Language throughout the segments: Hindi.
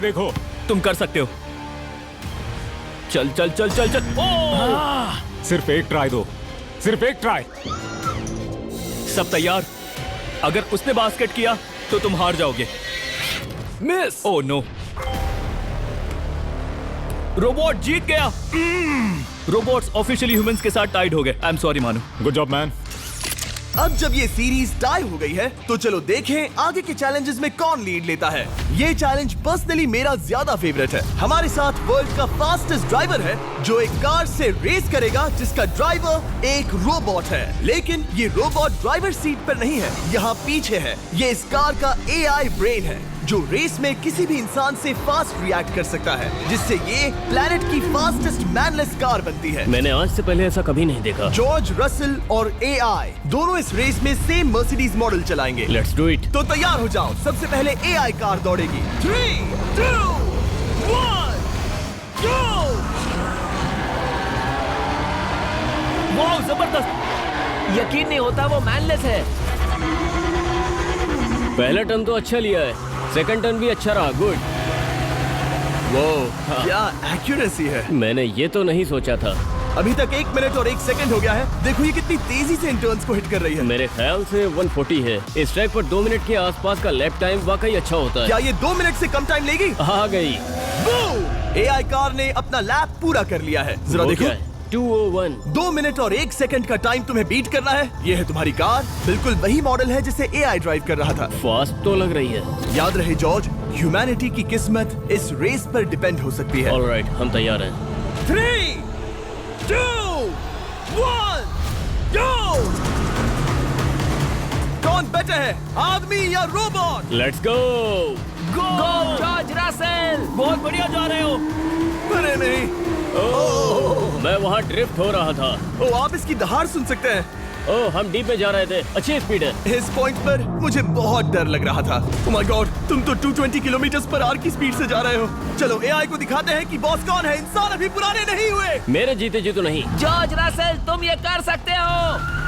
देखो, तुम कर सकते हो। चल चल चल चल चल। सिर्फ एक ट्राई दो, सिर्फ एक ट्राई। सब तैयार? अगर उसने बास्केट किया तो तुम हार जाओगे। मिस। ओह नो, रोबोट जीत गया। रोबोट्स ऑफिशियली ह्यूमंस के साथ टाइड हो गए। आई एम सॉरी मानू। Good job man. अब जब ये सीरीज टाई हो गई है तो चलो देखें आगे के चैलेंजेस में कौन लीड लेता है। ये चैलेंज पर्सनली मेरा ज्यादा फेवरेट है। हमारे साथ वर्ल्ड का फास्टेस्ट ड्राइवर है जो एक कार से रेस करेगा जिसका ड्राइवर एक रोबोट है। लेकिन ये रोबोट ड्राइवर सीट पर नहीं है, यहाँ पीछे है। ये इस कार का एआई ब्रेन है जो रेस में किसी भी इंसान से फास्ट रिएक्ट कर सकता है, जिससे ये प्लेनेट की फास्टेस्ट मैनलेस कार बनती है। मैंने आज से पहले ऐसा कभी नहीं देखा। जॉर्ज रसल और एआई दोनों इस रेस में सेम मर्सिडीज मॉडल चलाएंगे। Let's do it. तो तैयार हो जाओ, सबसे पहले एआई कार दौड़ेगी। 3, 2, 1, go! वाह जबरदस्त। यकीन नहीं होता वो मैनलेस है। पहला टर्न तो अच्छा लिया है, सेकंड टर्न भी अच्छा रहा। गुड। वो क्या एक्यूरेसी है। मैंने ये तो नहीं सोचा था। अभी तक 1 मिनट और 1 सेकंड हो गया है। देखो ये कितनी तेजी से इन टर्न्स को हिट कर रही है। मेरे ख्याल से 140 है। इस ट्रैक पर 2 मिनट के आसपास का लैप टाइम वाकई अच्छा होता है। क्या ये 2 मिनट से कम टाइम लेगी? आ गई। एआई कार ने अपना लैप पूरा कर लिया है। जरा वो देखो, क्या है? 201। 2 मिनट और 1 सेकंड का टाइम तुम्हें बीट करना है। ये है तुम्हारी कार, बिल्कुल वही मॉडल है जिसे एआई ड्राइव कर रहा था। फास्ट तो लग रही है। याद रहे जॉर्ज, ह्यूमैनिटी की किस्मत इस रेस पर डिपेंड हो सकती है। ऑलराइट, हम तैयार हैं। 3, 2, 1, go! कौन बेटर है, आदमी या robot? Let's go. Go George Russell. बहुत बढ़िया जा रहे हो। अरे नहीं। मैं वहाँ ड्रिफ्ट हो रहा था। ओ, आप इसकी दहाड़ सुन सकते हैं। ओह, हम डीप में जा रहे थे। अच्छी स्पीड है। इस पॉइंट पर मुझे बहुत डर लग रहा था। ओह माय गॉड, तुम तो 220 किलोमीटर पर आवर की स्पीड से जा रहे हो। चलो एआई को दिखाते हैं कि बॉस कौन है। इंसान अभी पुराने नहीं हुए। मेरे जीते जी तो नहीं। जॉर्ज रसेल, तुम ये कर सकते हो।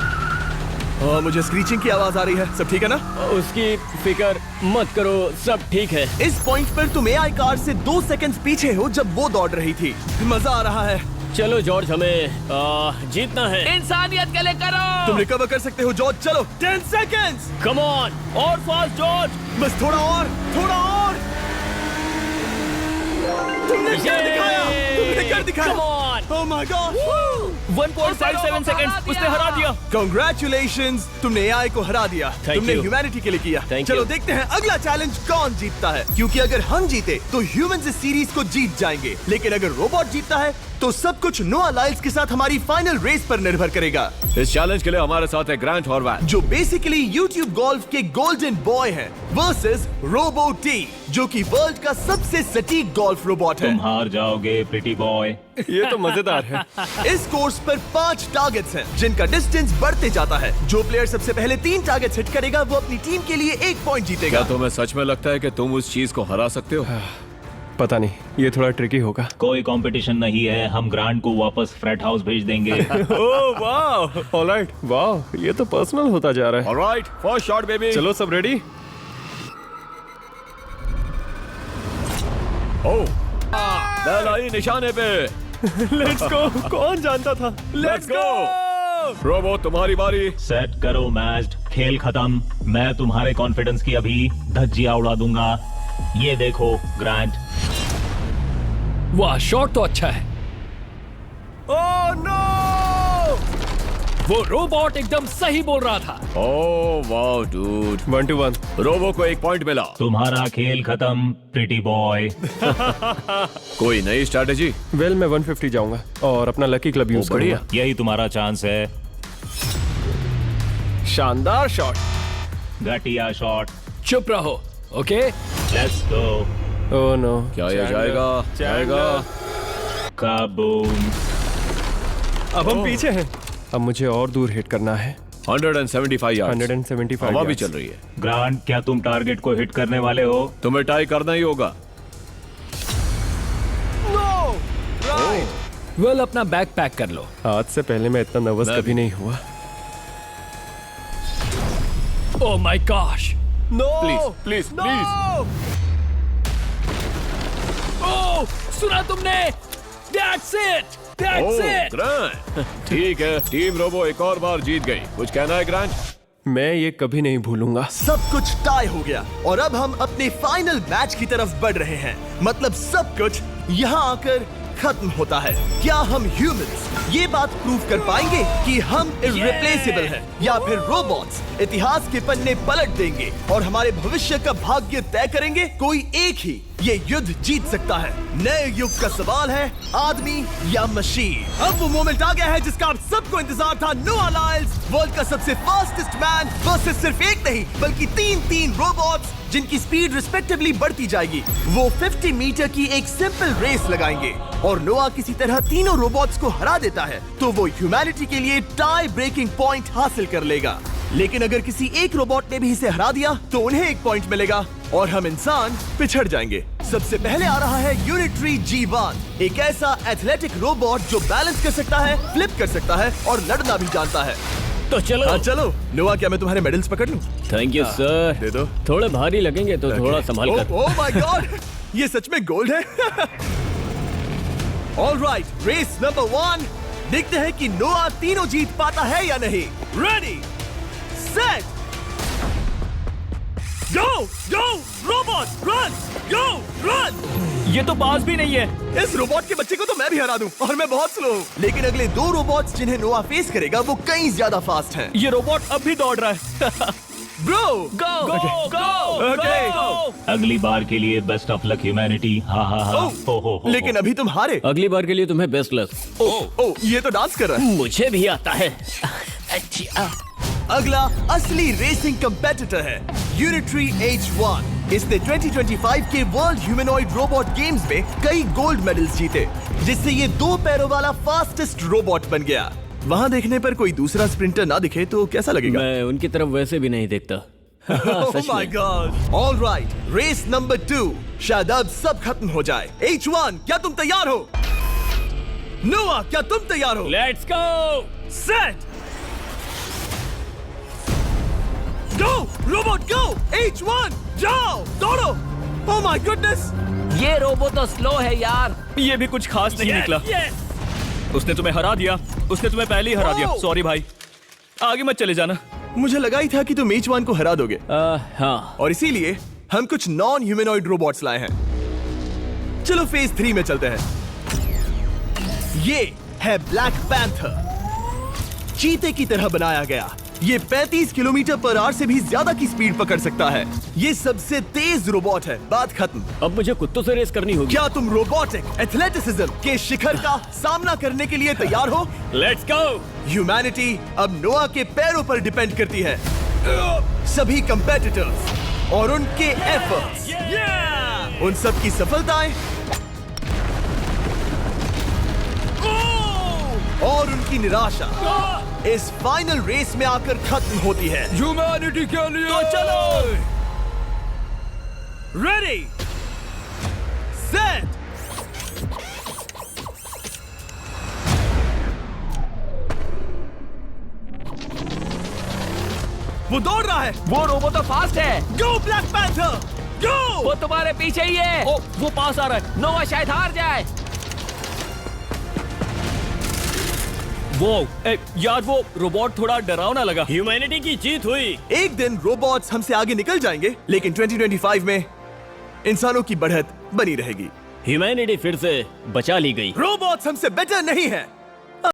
मुझे स्क्रीचिंग की आवाज आ रही है। सब ठीक है ना? उसकी फिक्र मत करो, सब ठीक है। इस पॉइंट पर तुम एआई कार से 2 सेकंड पीछे हो जब वो दौड़ रही थी। मजा आ रहा है। चलो जॉर्ज, हमें जीतना है। इंसानियत के लिए करो। तुम रिकवर कर सकते हो जॉर्ज। चलो 10 सेकंड्स। कम ऑन, और फास्ट जॉर्ज। बस थोड़ा और, थोड़ा और। तुमने कर दिखाया, तुमने कर दिखाया। Come on! Oh my God! 1.57 seconds उसने हरा दिया। Congratulations! तुमने एआई को हरा दिया। Thank तुमने you. ह्यूमैनिटी के लिए किया। Thank चलो you. देखते हैं अगला चैलेंज कौन जीतता है, क्योंकि अगर हम जीते तो ह्यूमंस इस सीरीज को जीत जाएंगे, लेकिन अगर रोबोट जीतता है तो सब कुछ नोआ लाइल्स के साथ हमारी फाइनल रेस पर निर्भर करेगा। इस चैलेंज के लिए हमारे साथ है ग्रांट हॉर्वैट, जो बेसिकली यूट्यूब गोल्फ के गोल्डन बॉय हैं, वर्सेस रोबो टी, जो कि वर्ल्ड का सबसे सटीक गोल्फ रोबोट है। तुम हार जाओगे प्रिटी बॉय। ये तो मजेदार है। इस कोर्स पर 5 टारगेट्स हैं, जिनका डिस्टेंस बढ़ते जाता है। जो प्लेयर सबसे पहले 3 टारगेट्स हिट करेगा वो अपनी टीम के लिए 1 पॉइंट जीतेगा। क्या तुम्हें सच में लगता है कि तुम उस चीज को हरा सकते हो? पता नहीं, ये थोड़ा ट्रिकी होगा। कोई कंपटीशन नहीं है, हम ग्रांट को वापस फ्रेट हाउस भेज देंगे। ओह वाह, ऑलराइट, वाह, ये तो पर्सनल होता जा रहा है। Alright, first shot baby. चलो सब रेडी? ओह, बैल आई निशाने पे। Let's go. कौन जानता था? Let's go. रोबो, तुम्हारी बारी। सेट करो मैच, खेल खत्म। मैं तुम्हारे कॉन्फिडेंस की अभी धज्जियां उड़ा दूंगा। ये देखो ग्रांट। वाह, शॉट तो अच्छा है। Oh no! वो रोबोट एकदम सही बोल रहा था। ओह वाह डूड। 1 to 1। रोबो को 1 पॉइंट मिला। तुम्हारा खेल खत्म प्रिटी बॉय। कोई नई स्ट्रेटेजी? वेल, मैं 150 जाऊंगा और अपना लकी क्लब यूज बढ़िया। करूंगा। यही तुम्हारा चांस है। शानदार शॉट। घटिया शॉट। चुप रहो, okay? Let's go. Oh no. क्या ये जाएगा? जाएगा। काबूम। अब हम पीछे हैं। अब मुझे और दूर हिट करना है। 175 यार्ड्स। 175 हवा भी yards। चल रही है। ग्रांट, क्या तुम टारगेट को हिट करने वाले हो? तुम्हें टाई करना ही होगा। वेल, अपना बैग पैक कर लो। आज से पहले मैं इतना नर्वस मैं कभी भी। नहीं हुआ। Oh my gosh. No! Please please please. सुना तुमने? That's it! That's oh it! Grant, ठीक है, टीम रोबो एक और बार जीत गई। कुछ कहना है ग्रांट? मैं ये कभी नहीं भूलूंगा। सब कुछ टाई हो गया और अब हम अपने फाइनल मैच की तरफ बढ़ रहे हैं। मतलब सब कुछ यहाँ आकर खत्म होता है। क्या हम ह्यूमंस ये बात प्रूव कर पाएंगे कि हम इररिप्लेसेबल हैं, या फिर रोबोट्स इतिहास के पन्ने पलट देंगे और हमारे भविष्य का भाग्य तय करेंगे? कोई एक ही ये युद्ध जीत सकता है। नए युग का सवाल है, आदमी या मशीन। अब वो मोमेंट आ गया है जिसका आप सबको इंतजार था। नोआ लाइल्स, वर्ल्ड का सबसे फास्टेस्ट मैन वर्सेस सिर्फ एक नहीं बल्कि तीन रोबोट्स जिनकी स्पीड रिस्पेक्टिवली बढ़ती जाएगी। वो 50 मीटर की एक सिंपल रेस लगाएंगे और नोआ किसी तरह तीनों रोबोट्स को हरा देता है तो वो ह्यूमैनिटी के लिए टाई ब्रेकिंग पॉइंट हासिल कर लेगा। लेकिन अगर किसी एक रोबोट ने भी इसे हरा दिया तो उन्हें एक पॉइंट मिलेगा और हम इंसान पिछड़ जाएंगे। सबसे पहले आ रहा है यूनिट्री G1, एक ऐसा एथलेटिक रोबोट जो बैलेंस कर सकता है, फ्लिप कर सकता है और लड़ना भी जानता है। तो चलो। हाँ चलो। नोआ, क्या मैं तुम्हारे मेडल्स पकड़ लूं? Thank you sir. दे दो। थोड़े भारी लगेंगे तो थोड़ा संभाल कर। ओह माय गॉड, ये सच में गोल्ड है। ऑलराइट, रेस नंबर 1, देखते हैं कि नोआ तीनों जीत पाता है या नहीं। रेडी, सेट, गो गो रोबोट, रन गो रन। ये तो पास भी नहीं है। इस रोबोट के बच्चे को तो मैं भी हरा दूं और मैं बहुत स्लो हूं। लेकिन अगले 2 रोबोट्स जिन्हें नोआ फेस करेगा वो कहीं ज्यादा फास्ट हैं। ये रोबोट अब भी दौड़ रहा है। ब्रो, गो गो ओके। अगली बार के लिए बेस्ट ऑफ लक ह्यूमैनिटी। हाँ हाँ हाँ। हो। लेकिन अभी तुम हारे। अगली बार के लिए तुम्हें बेस्ट लक। ओ, ये तो डांस कर रहा है। मुझे भी आता है। अगला असली रेसिंग कंपेटिटर है यूनिट्री H1। इसने 2025 के वर्ल्ड ह्यूमनॉइड रोबोट गेम्स में कई गोल्ड मेडल्स जीते, जिससे ये 2 पैरों वाला फास्टेस्ट रोबोट बन गया। वहाँ देखने पर कोई दूसरा स्प्रिंटर ना दिखे तो कैसा लगेगा? मैं उनकी तरफ वैसे भी नहीं देखता। Oh my God! All right, race number 2। शायद अब सब खत्म हो जाए। H1, क्या तुम तैयार हो? नोआ, क्या तुम तैयार हो? Let's go. Set, go robot go. H1, जाओ, दौड़ो। Oh my goodness! ये रोबो तो स्लो है यार। ये भी कुछ खास नहीं निकला। उसने तुम्हें हरा दिया। उसने तुम्हें पहले ही हरा दिया। सॉरी भाई, आगे मत चले जाना। मुझे लगा ही था कि तुम H1 को हरा दोगे। हाँ। और इसीलिए हम कुछ नॉन ह्यूमनॉइड रोबोट्स लाए हैं। चलो फेज 3 में चलते हैं। ये है ब्लैक पैंथर, चीते की तरह बनाया गया। ये 35 किलोमीटर पर आवर से भी ज्यादा की स्पीड पकड़ सकता है। ये सबसे तेज रोबोट है। बात खत्म। अब मुझे कुत्तों से रेस करनी होगी। क्या तुम रोबोटिक एथलेटिसिज्म के शिखर का सामना करने के लिए तैयार हो? Let's go. ह्यूमैनिटी अब नोआ के पैरों पर डिपेंड करती है। सभी कंपेटिटर्स और उनके एफर्ट्स, उन सब की सफलताएं और उनकी निराशा इस फाइनल रेस में आकर खत्म होती है। ह्यूमैनिटी के लिए। तो चलो, रेडी, सेट, वो दौड़ रहा है। वो रोबो तो फास्ट है। गो ब्लैक पैंथर, गो। वो तुम्हारे पीछे ही है। ओ, वो पास आ रहा है। नोआ शायद हार जाए। वो यार, वो रोबोट थोड़ा डरावना लगा। ह्यूमैनिटी की जीत हुई। एक दिन रोबोट्स हमसे आगे निकल जाएंगे, लेकिन 2025 में इंसानों की बढ़त बनी रहेगी। ह्यूमैनिटी फिर से बचा ली गई। रोबोट्स हमसे बेटर नहीं है।